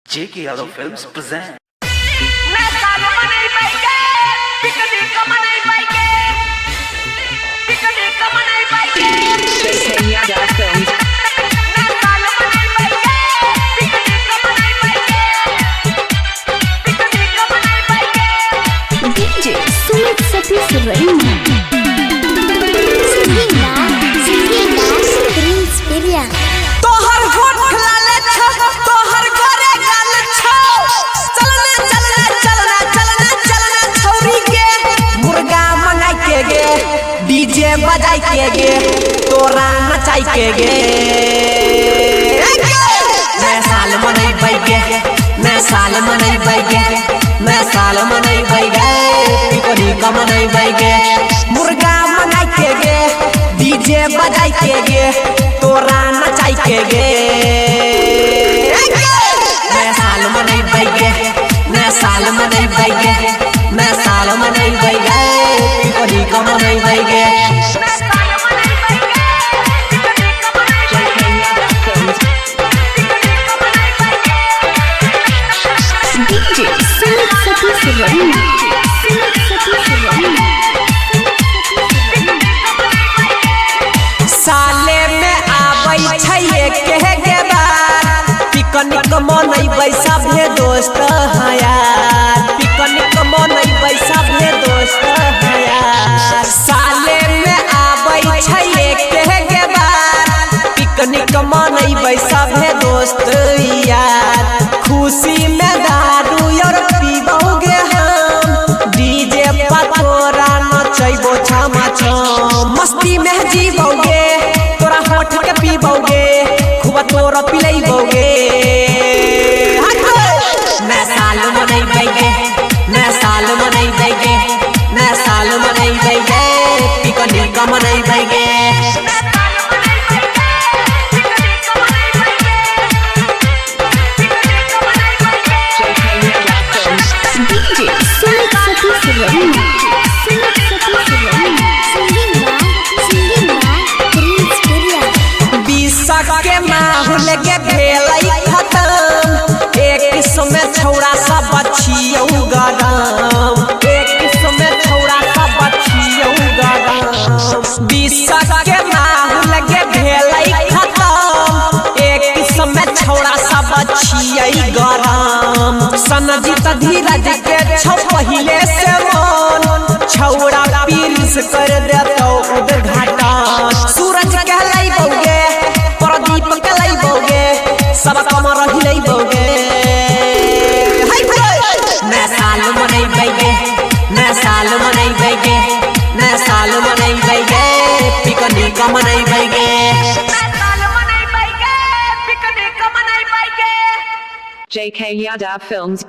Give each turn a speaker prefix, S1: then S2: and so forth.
S1: J.K. Yadav Films present.
S2: J.K. Yadav Films.
S3: DJ Sumit Satish Raina. Prince Piria.
S4: तोहर होठ लाले छ तोहर गोरे गाल छ चलना चलना चलना चलना चलना छौरी के मुर्गा मंगाई के गे डीजे बजाई के गे तोरा नचाई के गे मैं साल मनई बैगे मैं साल मनई बैगे मैं साल मनई बैगे पिकोरी का मनई बैगे मुर्गा मंगाई के गे डीजे बजाई के गे तोरा नचाई के गे मैं साल मनई बैगे मैं साल मनई बैगे मैं साल मनई बैगे पिकोरी का मनई बैगे
S2: J.K. Yadav Films.
S3: DJ Sumit Satish Raina. Satish Raina.
S4: साले में आबै छै के बार पिकनिक मनैबै सभे दोस्त है यार पिकनिक मनैबै सभे दोस्त है यार साले में आबै छै के बार पिकनिक मनैबै सभे दोस्त यार खुशी में दारू और पीबोगे हम डीजे पर तोरा नचैबो छमा छम मस्ती में जीवोगे तोरा होठ के पीबोगे खूब तोरा पिलैबोगे मैं साल मनई बैगे मैं साल मनई बैगे मैं साल मनई बैगे पिकनिक मनई बैगे
S2: J.K. Yadav Films.
S3: DJ Sumit Satish Raina. Satish Raina. Singing by Prince Piria.
S4: बिसक के माहौल के भेलै खत्म एक किस्म छौड़ा सब बचियौ गरम एक किस्म छौड़ा सब बचियौ गरम बिसक के माहौल के भेलै खत्म एक किस्म छौड़ा सब बचियै गरम सनजीत धीरज के छौ पहिले से मन छौड़ा पीरिस कर देतौ उद्घाटन सूरज कहलैबोगे प्रदीप कहलैबोगे सब कम रहिलैबोगे मैं साल मनई बैगे मैं साल मनई बैगे मैं साल मनई बैगे पिकनिक मनई बैगे
S2: J.K. Yadav Films.